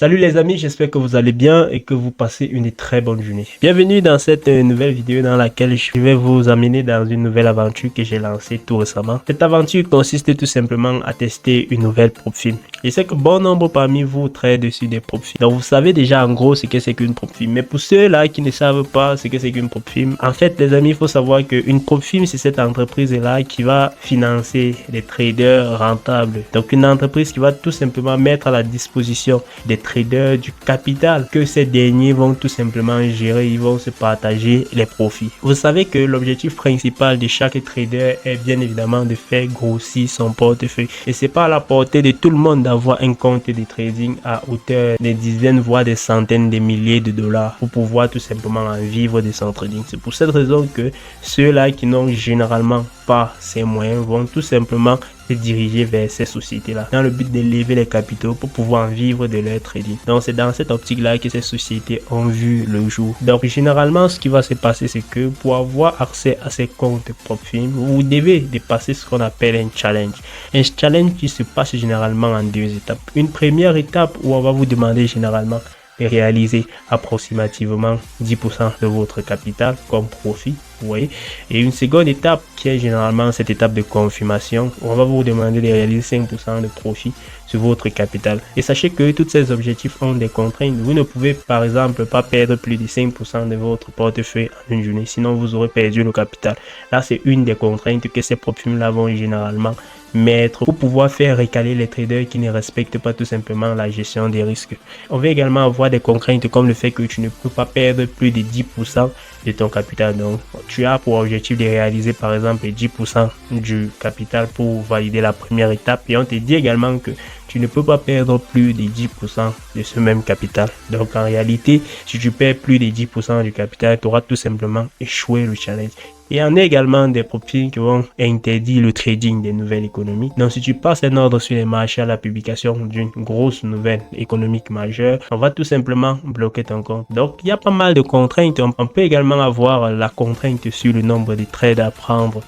Salut les amis, j'espère que vous allez bien et que vous passez une très bonne journée. Bienvenue dans cette nouvelle vidéo dans laquelle je vais vous amener dans une nouvelle aventure que j'ai lancée tout récemment. Cette aventure consiste tout simplement à tester une nouvelle prop film. Je sais que bon nombre parmi vous traitent dessus des prop films. Donc vous savez déjà en gros ce que c'est qu'une prop film. Mais pour ceux-là qui ne savent pas ce que c'est qu'une prop film, en fait les amis, il faut savoir qu'une prop film c'est cette entreprise-là qui va financer des traders rentables. Donc une entreprise qui va tout simplement mettre à la disposition des traders du capital que ces derniers vont tout simplement gérer, ils vont se partager les profits. Vous savez que l'objectif principal de chaque trader est bien évidemment de faire grossir son portefeuille et c'est pas à la portée de tout le monde d'avoir un compte de trading à hauteur des dizaines voire des centaines de milliers de dollars pour pouvoir tout simplement en vivre de son trading. C'est pour cette raison que ceux-là qui n'ont généralement pas ces moyens vont tout simplement se diriger vers ces sociétés-là dans le but d'élever les capitaux pour pouvoir en vivre de leur trading. Donc c'est dans cette optique-là que ces sociétés ont vu le jour. Donc généralement ce qui va se passer c'est que pour avoir accès à ces comptes prop film, vous devez dépasser ce qu'on appelle un challenge. Un challenge qui se passe généralement en deux étapes. Une première étape où on va vous demander généralement de réaliser approximativement 10% de votre capital comme profit. Vous voyez, et une seconde étape qui est généralement cette étape de confirmation où on va vous demander de réaliser 5% de profit sur votre capital. Et sachez que tous ces objectifs ont des contraintes. Vous ne pouvez par exemple pas perdre plus de 5% de votre portefeuille en une journée, sinon vous aurez perdu le capital. Là, c'est une des contraintes que ces prop films-là vont généralement mettre pour pouvoir faire récaler les traders qui ne respectent pas tout simplement la gestion des risques. On va également avoir des contraintes comme le fait que tu ne peux pas perdre plus de 10% de ton capital. Donc, tu as pour objectif de réaliser par exemple 10% du capital pour valider la première étape et on te dit également que tu ne peux pas perdre plus de 10% de ce même capital. Donc en réalité, si tu perds plus de 10% du capital, tu auras tout simplement échoué le challenge. Il y en a également des profils qui vont interdire le trading des nouvelles économiques. Donc si tu passes un ordre sur les marchés à la publication d'une grosse nouvelle économique majeure, on va tout simplement bloquer ton compte. Donc il y a pas mal de contraintes. On peut également avoir la contrainte sur le nombre de trades à prendre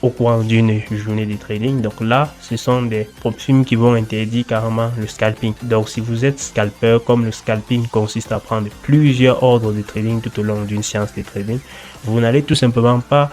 au cours d'une journée de trading. Donc là, ce sont des prop films qui vont interdire carrément le scalping. Donc si vous êtes scalper, comme le scalping consiste à prendre plusieurs ordres de trading tout au long d'une séance de trading, vous n'allez tout simplement pas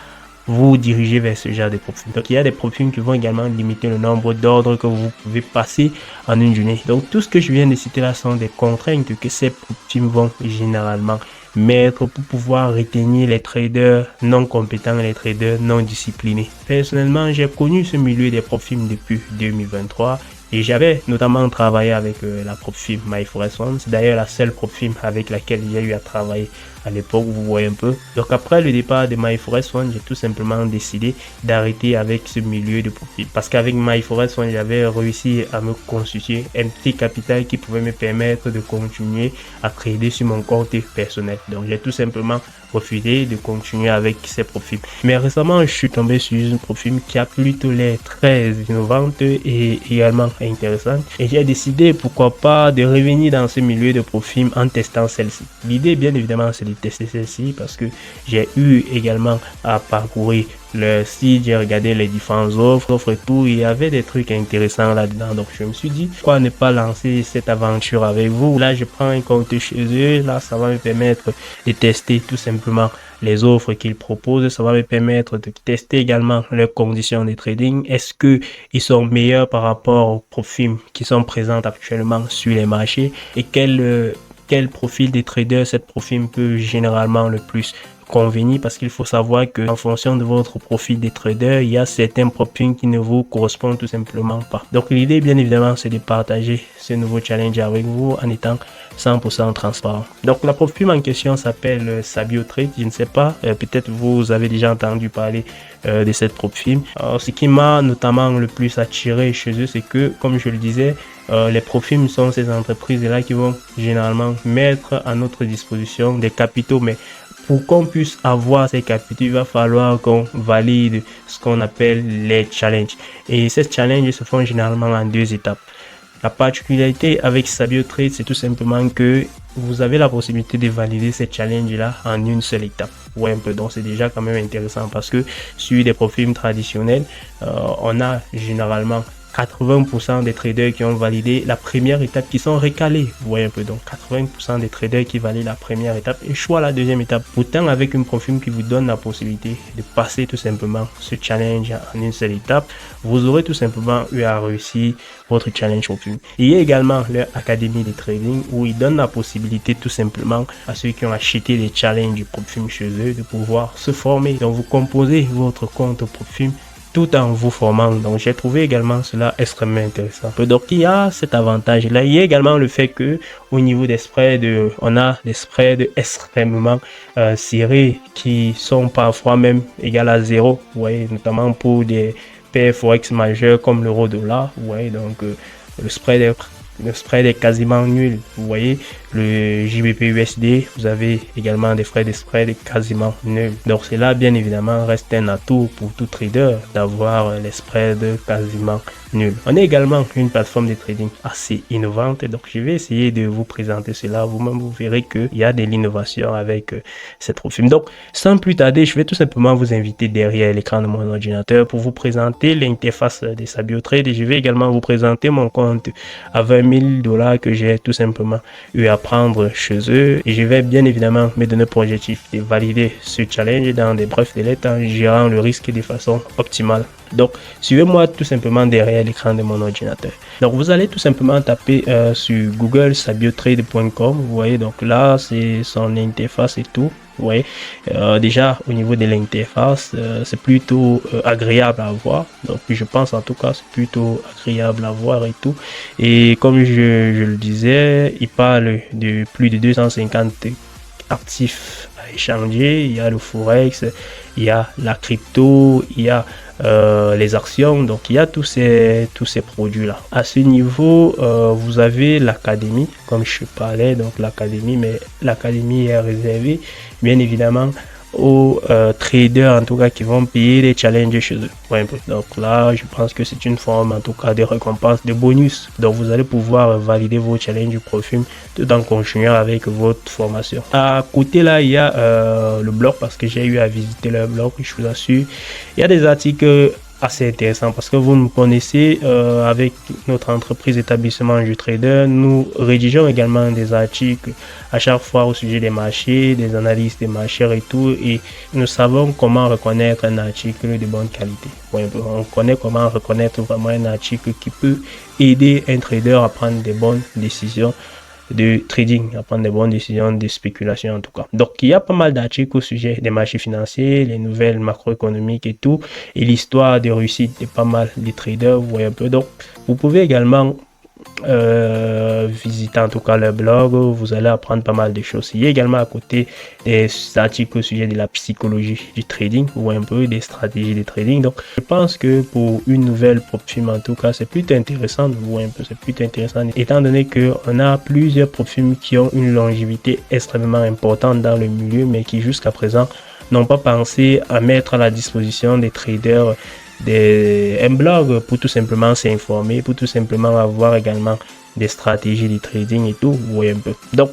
vous diriger vers ce genre de prop films. Donc il y a des prop films qui vont également limiter le nombre d'ordres que vous pouvez passer en une journée. Donc tout ce que je viens de citer là sont des contraintes que ces prop films vont généralement mettre pour pouvoir retenir les traders non compétents et les traders non disciplinés. Personnellement, j'ai connu ce milieu des prop films depuis 2023 et j'avais notamment travaillé avec la prop film MyForest1. C'est d'ailleurs la seule prop film avec laquelle j'ai eu à travailler à l'époque, vous voyez un peu. Donc après le départ de MyForest1, j'ai tout simplement décidé d'arrêter avec ce milieu de prop film parce qu'avec MyForest1, j'avais réussi à me constituer un petit capital qui pouvait me permettre de continuer à trader sur mon compte personnel. Donc j'ai tout simplement refusé de continuer avec ces prop films. Mais récemment, je suis tombé sur une prop film qui a plutôt l'air très innovante et également intéressante. Et j'ai décidé, pourquoi pas, de revenir dans ce milieu de prop film en testant celle-ci. L'idée, bien évidemment, c'est de tester celle-ci parce que j'ai eu également à parcourir le site, j'ai regardé les différentes offres et tout, il y avait des trucs intéressants là-dedans. Donc je me suis dit, pourquoi ne pas lancer cette aventure avec vous? Là, je prends un compte chez eux, là, ça va me permettre de tester tout simplement les offres qu'ils proposent, ça va me permettre de tester également leurs conditions de trading. Est-ce que ils sont meilleurs par rapport aux profils qui sont présents actuellement sur les marchés et quel profil des traders cette profil peut généralement le plus convenir, parce qu'il faut savoir que en fonction de votre profil des traders, il y a certains profils qui ne vous correspondent tout simplement pas. Donc l'idée bien évidemment c'est de partager ce nouveau challenge avec vous en étant 100% transparent. Donc la profil en question s'appelle Sabio Trade. Je ne sais pas, peut-être vous avez déjà entendu parler de cette profil. Ce qui m'a notamment le plus attiré chez eux, c'est que, comme je le disais, les profils sont ces entreprises là qui vont généralement mettre à notre disposition des capitaux, mais pour qu'on puisse avoir ces capitaux, il va falloir qu'on valide ce qu'on appelle les challenges. Et ces challenges se font généralement en deux étapes. La particularité avec Sabio Trade, c'est tout simplement que vous avez la possibilité de valider ces challenges-là en une seule étape. Ouais, un peu. Donc, c'est déjà quand même intéressant parce que sur des profils traditionnels, on a généralement 80% des traders qui ont validé la première étape qui sont recalés. Vous voyez un peu, donc 80% des traders qui valident la première étape échouent à la deuxième étape. Pourtant, avec une Propfirm qui vous donne la possibilité de passer tout simplement ce challenge en une seule étape, vous aurez tout simplement eu à réussir votre challenge Propfirm. Il y a également leur académie de trading où ils donnent la possibilité tout simplement à ceux qui ont acheté des challenges Propfirm chez eux de pouvoir se former. Donc vous composez votre compte Propfirm tout en vous formant. Donc j'ai trouvé également cela extrêmement intéressant. Donc il y a cet avantage là. Il y a également le fait que au niveau des spreads, on a des spreads extrêmement serrés qui sont parfois même égal à 0. Vous voyez, notamment pour des paires forex majeurs comme l'euro-dollar. Vous voyez, donc le spread est quasiment nul. Vous voyez, le JBP USD, vous avez également des frais de spread quasiment nuls. Donc cela, bien évidemment, reste un atout pour tout trader d'avoir les spreads quasiment nuls. On est également une plateforme de trading assez innovante. Donc je vais essayer de vous présenter cela. Vous-même, vous verrez qu'il y a de l'innovation avec cette Propfirm. Donc sans plus tarder, je vais tout simplement vous inviter derrière l'écran de mon ordinateur pour vous présenter l'interface de SabioTrade. Et je vais également vous présenter mon compte à 20 000 $ que j'ai tout simplement eu à prendre chez eux, et je vais bien évidemment me donner pour objectif de valider ce challenge dans des brefs délais en gérant le risque de façon optimale. Donc suivez-moi tout simplement derrière l'écran de mon ordinateur. Donc vous allez tout simplement taper sur Google sabiotrade.com. vous voyez, donc là c'est son interface et tout. Vous voyez, déjà au niveau de l'interface, c'est plutôt agréable à voir. Donc je pense en tout cas c'est plutôt agréable à voir et tout. Et comme je le disais, il parle de plus de 250 actifs à échanger. Il y a le forex, il y a la crypto, il y a les actions. Donc il y a tous ces produits là. À ce niveau, vous avez l'académie, comme je parlais, donc l'académie, mais l'académie est réservée bien évidemment aux traders en tout cas qui vont payer des challenges chez eux. Ouais, donc là je pense que c'est une forme en tout cas de récompense, de bonus. Donc vous allez pouvoir valider vos challenges Propfirm tout en continuant avec votre formation. À côté là il y a le blog, parce que j'ai eu à visiter leur blog. Je vous assure, il y a des articles assez intéressant parce que vous nous connaissez, avec notre entreprise établissement du trader, nous rédigeons également des articles à chaque fois au sujet des marchés, des analyses des marchés et tout, et nous savons comment reconnaître un article de bonne qualité. On connaît comment reconnaître vraiment un article qui peut aider un trader à prendre des bonnes décisions de trading, à prendre des bonnes décisions de spéculation en tout cas. Donc il y a pas mal d'articles au sujet des marchés financiers, les nouvelles macroéconomiques et tout, et l'histoire de réussite de pas mal de traders, vous voyez un peu. Donc vous pouvez également visiter en tout cas leur blog, vous allez apprendre pas mal de choses. Il y a également à côté des articles au sujet de la psychologie du trading, ou un peu des stratégies de trading. Donc je pense que pour une nouvelle Propfirm en tout cas c'est plutôt intéressant, ou un peu c'est plutôt intéressant, étant donné que on a plusieurs Propfirm qui ont une longévité extrêmement importante dans le milieu, mais qui jusqu'à présent n'ont pas pensé à mettre à la disposition des traders un blog pour tout simplement s'informer, pour tout simplement avoir également des stratégies de trading et tout. Vous voyez un peu. Donc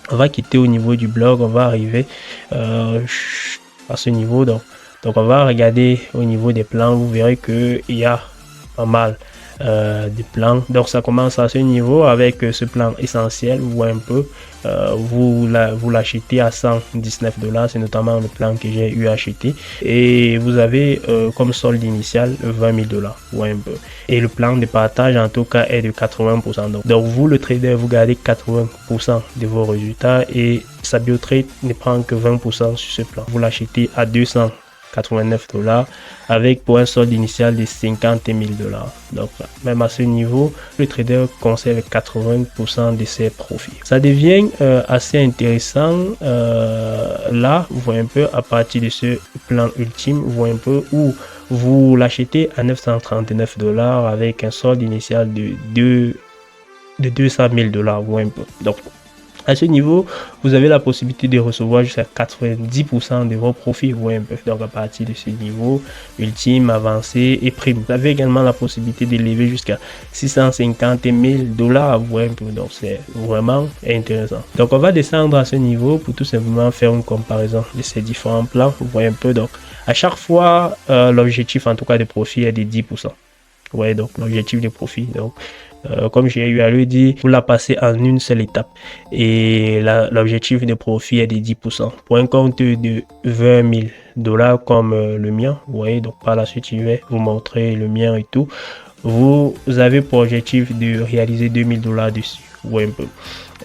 on va quitter au niveau du blog, on va arriver à ce niveau. Donc on va regarder au niveau des plans. Vous verrez que il y a pas mal des plans. Donc ça commence à ce niveau avec ce plan essentiel, ou un peu vous l'achetez à 119 $. C'est notamment le plan que j'ai eu acheté, et vous avez comme solde initial 20 000 $, ou un peu. Et le plan de partage en tout cas est de 80%. Donc vous le trader, vous gardez 80% de vos résultats, et SabioTrade ne prend que 20% sur ce plan. Vous l'achetez à 289 $ avec pour un solde initial de 50 000 $. Donc même à ce niveau, le trader conserve 80% de ses profits. Ça devient assez intéressant là, vous voyez un peu, à partir de ce plan ultime, vous voyez un peu, où vous l'achetez à 939 $ avec un solde initial de 200 000 $, vous voyez un peu. Donc à ce niveau, vous avez la possibilité de recevoir jusqu'à 90% de vos profits. Vous voyez un peu. Donc à partir de ce niveau ultime, avancé et prime, vous avez également la possibilité de lever jusqu'à 650 000 $. Vous voyez un peu. Donc c'est vraiment intéressant. Donc on va descendre à ce niveau pour tout simplement faire une comparaison de ces différents plans. Vous voyez un peu. Donc à chaque fois, l'objectif en tout cas de profit est de 10%. Ouais, donc l'objectif de profit. Donc, comme j'ai eu à le dire, vous la passez en une seule étape. Et l'objectif de profit est de 10%. Pour un compte de 20 000 dollars comme le mien, vous voyez, donc par la suite, je vais vous montrer le mien et tout. Vous avez pour objectif de réaliser 2000 dollars dessus, ou un peu.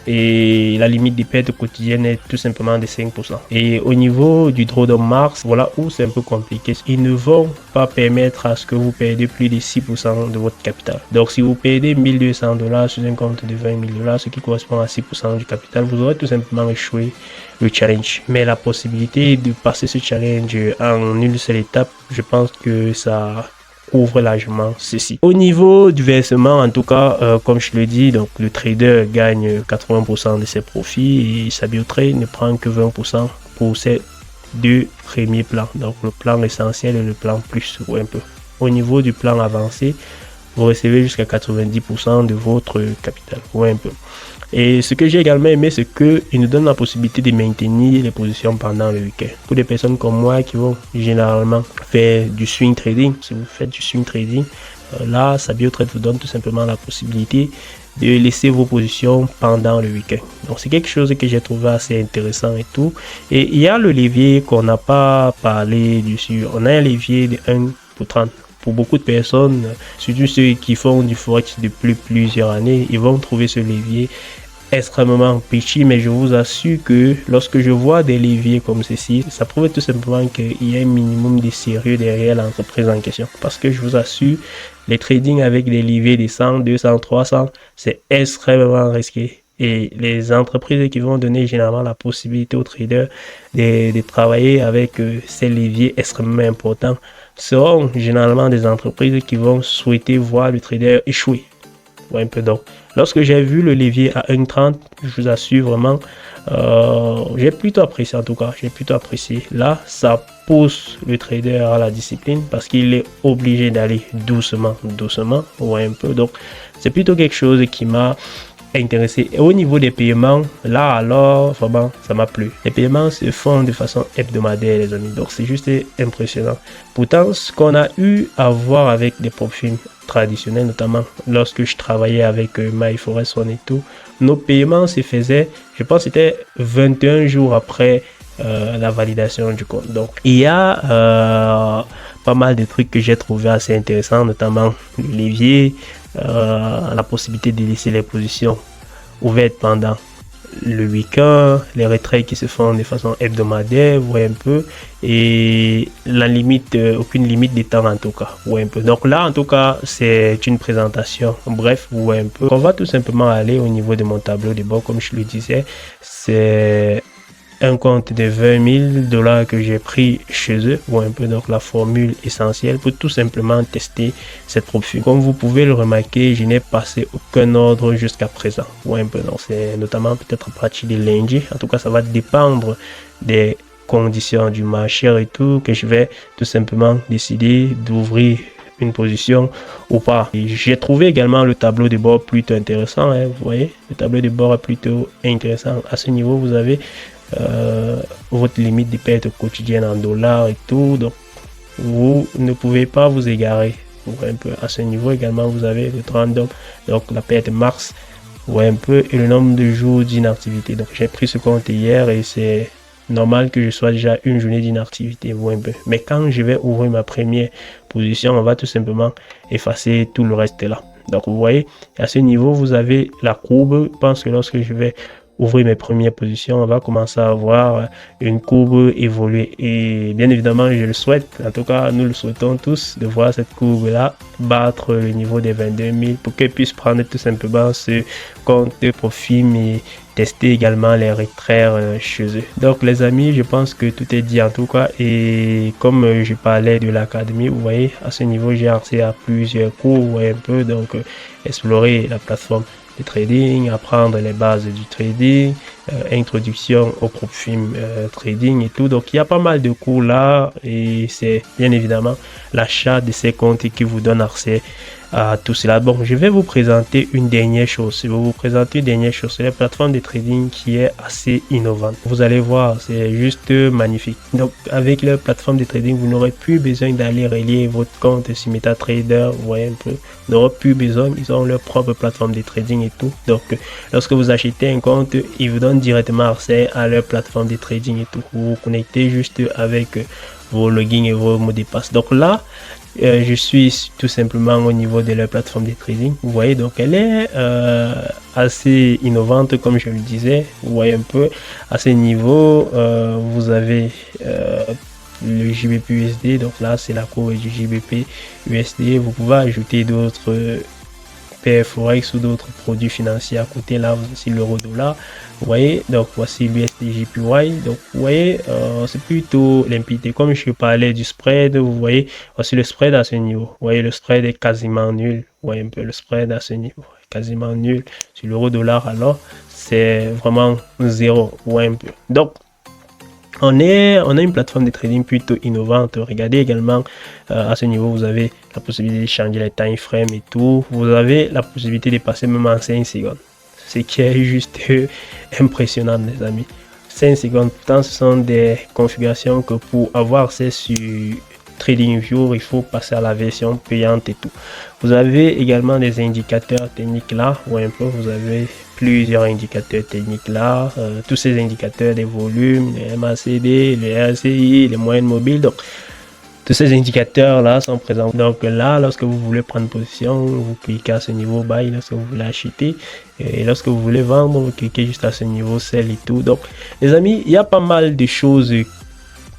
Et la limite des pertes quotidiennes est tout simplement de 5%. Et au niveau du drawdown Mars, voilà où c'est un peu compliqué. Ils ne vont pas permettre à ce que vous perdez plus de 6% de votre capital. Donc si vous perdez 1200 dollars sur un compte de 20 000 dollars, ce qui correspond à 6% du capital, vous aurez tout simplement échoué le challenge. Mais la possibilité de passer ce challenge en une seule étape, je pense que ça couvre largement ceci. Au niveau du versement, en tout cas, comme je le dis, donc le trader gagne 80% de ses profits et SabioTrade ne prend que 20% pour ses deux premiers plans. Donc le plan essentiel et le plan plus, ou un peu. Au niveau du plan avancé, vous recevez jusqu'à 90% de votre capital, ou un peu. Et ce que j'ai également aimé, c'est qu'il nous donne la possibilité de maintenir les positions pendant le week-end. Pour des personnes comme moi qui vont généralement faire du swing trading, si vous faites du swing trading, là, SabioTrade vous donne tout simplement la possibilité de laisser vos positions pendant le week-end. Donc, c'est quelque chose que j'ai trouvé assez intéressant et tout. Et il y a le levier qu'on n'a pas parlé dessus. On a un levier de 1 pour 30. Pour beaucoup de personnes, surtout ceux qui font du forex depuis plusieurs années, ils vont trouver ce levier extrêmement petit, mais je vous assure que lorsque je vois des leviers comme ceci, ça prouve tout simplement qu'il y a un minimum de sérieux derrière l'entreprise en question. Parce que je vous assure, les trading avec des leviers de 100, 200, 300, c'est extrêmement risqué. Et les entreprises qui vont donner généralement la possibilité aux traders de travailler avec ces leviers extrêmement importants seront généralement des entreprises qui vont souhaiter voir le trader échouer. Ouais, un peu donc. Lorsque j'ai vu le levier à 1,30, je vous assure vraiment, j'ai plutôt apprécié en tout cas, j'ai plutôt apprécié. Là, ça pousse le trader à la discipline parce qu'il est obligé d'aller doucement, ouais, un peu. Donc, c'est plutôt quelque chose qui m'a intéressé. Et au niveau des paiements, là alors, vraiment, ça m'a plu. Les paiements se font de façon hebdomadaire, les amis. Donc, c'est juste impressionnant. Pourtant, ce qu'on a eu à voir avec des profils traditionnels, notamment lorsque je travaillais avec MyForex One et tout, nos paiements se faisaient, je pense, c'était 21 jours après la validation du compte. Donc, il y a pas mal de trucs que j'ai trouvé assez intéressants, notamment le levier, la possibilité de laisser les positions ouvertes pendant le week-end, les retraits qui se font de façon hebdomadaire, ouais, un peu, et la limite, aucune limite de temps en tout cas, ouais, un peu. Donc là, en tout cas, c'est une présentation, bref, ouais, un peu. On va tout simplement aller au niveau de mon tableau de bord, comme je le disais, c'est un compte de 20 000 dollars que j'ai pris chez eux, ou un peu donc la formule essentielle pour tout simplement tester cette profil. Comme vous pouvez le remarquer, je n'ai passé aucun ordre jusqu'à présent, ou un peu donc c'est notamment peut-être à partir de lundi. En tout cas, ça va dépendre des conditions du marché et tout que je vais tout simplement décider d'ouvrir une position ou pas. J'ai trouvé également le tableau de bord plutôt intéressant, hein, vous voyez, le tableau de bord est plutôt intéressant. À ce niveau, vous avez votre limite de perte quotidienne en dollars et tout, donc vous ne pouvez pas vous égarer. Un peu à ce niveau également, vous avez le random, donc la perte max, ouais, un peu, et le nombre de jours d'inactivité. Donc j'ai pris ce compte hier et c'est normal que je sois déjà une journée d'inactivité, un peu. Mais quand je vais ouvrir ma première position, on va tout simplement effacer tout le reste là. Donc vous voyez, à ce niveau, vous avez la courbe. Je pense que lorsque je vais ouvrir mes premières positions, on va commencer à avoir une courbe évoluer. Et bien évidemment, je le souhaite, en tout cas, nous le souhaitons tous, de voir cette courbe-là battre le niveau des 22 000 pour qu'elle puisse prendre tout simplement ce compte de profit, mais tester également les retraits chez eux. Donc les amis, je pense que tout est dit en tout cas. Et comme je parlais de l'académie, vous voyez, à ce niveau, j'ai accès à plusieurs cours, un peu, donc explorer la plateforme de trading, apprendre les bases du trading, introduction au profil trading et tout. Donc il y a pas mal de cours là et c'est bien évidemment l'achat de ces comptes qui vous donne accès à tout cela. Bon, je vais vous présenter une dernière chose. Je vais vous présenter une dernière chose. C'est la plateforme de trading qui est assez innovante. Vous allez voir, c'est juste magnifique. Donc, avec la plateforme de trading, vous n'aurez plus besoin d'aller relier votre compte sur MetaTrader. Vous voyez un peu, vous n'aurez plus besoin. Ils ont leur propre plateforme de trading et tout. Donc, lorsque vous achetez un compte, ils vous donnent directement accès à leur plateforme de trading et tout. Vous vous connectez juste avec vos logins et vos mots de passe. Donc là, je suis tout simplement au niveau de la plateforme de trading. Vous voyez, donc elle est assez innovante, comme je le disais. Vous voyez un peu à ce niveau, vous avez le JBP USD. Donc là, c'est la courbe du JBP USD. Vous pouvez ajouter d'autres Forex ou d'autres produits financiers à côté. Là, voici l'euro-dollar. Vous voyez, donc voici l'USD-JPY. Donc vous voyez, c'est plutôt limpide. Comme je parlais du spread, vous voyez, voici le spread à ce niveau. Vous voyez, le spread est quasiment nul. Vous voyez un peu le spread à ce niveau, quasiment nul. Sur l'euro-dollar, alors, c'est vraiment zéro. Vous voyez un peu. Donc, on a une plateforme de trading plutôt innovante. Regardez également à ce niveau, vous avez la possibilité de changer les time frames et tout. Vous avez la possibilité de passer même en 5 secondes. Ce qui est juste impressionnant, les amis. 5 secondes, pourtant, ce sont des configurations que pour avoir accès sur TradingView, il faut passer à la version payante et tout. Vous avez également des indicateurs techniques là, ou un peu, vous avez plusieurs indicateurs techniques là, tous ces indicateurs des volumes, les MACD, les RSI, les moyennes mobiles. Donc, tous ces indicateurs là sont présents. Donc là, lorsque vous voulez prendre position, vous cliquez à ce niveau buy. Lorsque vous voulez acheter, et lorsque vous voulez vendre, vous cliquez juste à ce niveau sell et tout. Donc, les amis, il y a pas mal de choses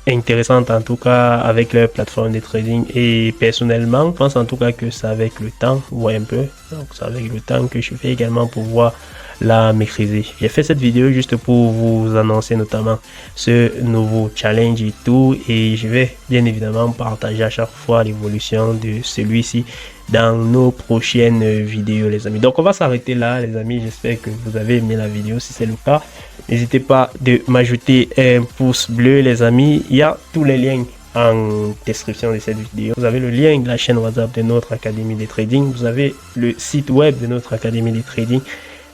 intéressante en tout cas avec leur plateforme de trading, et personnellement je pense en tout cas que c'est avec le temps, vous voyez un peu, donc c'est avec le temps que je vais également pouvoir la maîtriser. J'ai fait cette vidéo juste pour vous annoncer notamment ce nouveau challenge et tout, et je vais bien évidemment partager à chaque fois l'évolution de celui-ci dans nos prochaines vidéos, les amis. Donc on va s'arrêter là, les amis. J'espère que vous avez aimé la vidéo. Si c'est le cas, n'hésitez pas de m'ajouter un pouce bleu, les amis. Il y a tous les liens en description de cette vidéo. Vous avez le lien de la chaîne WhatsApp de notre académie de trading. Vous avez le site web de notre académie de trading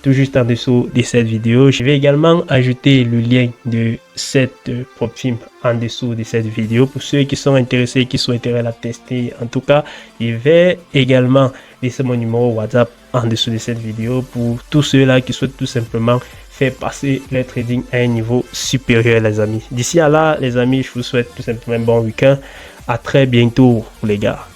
tout juste en dessous de cette vidéo. Je vais également ajouter le lien de cette prop film en dessous de cette vidéo pour ceux qui sont intéressés, qui souhaiteraient la tester. En tout cas, je vais également laisser mon numéro WhatsApp en dessous de cette vidéo pour tous ceux-là qui souhaitent tout simplement faire passer le trading à un niveau supérieur, les amis. D'ici à là, les amis, je vous souhaite tout simplement un bon week-end. À très bientôt, les gars.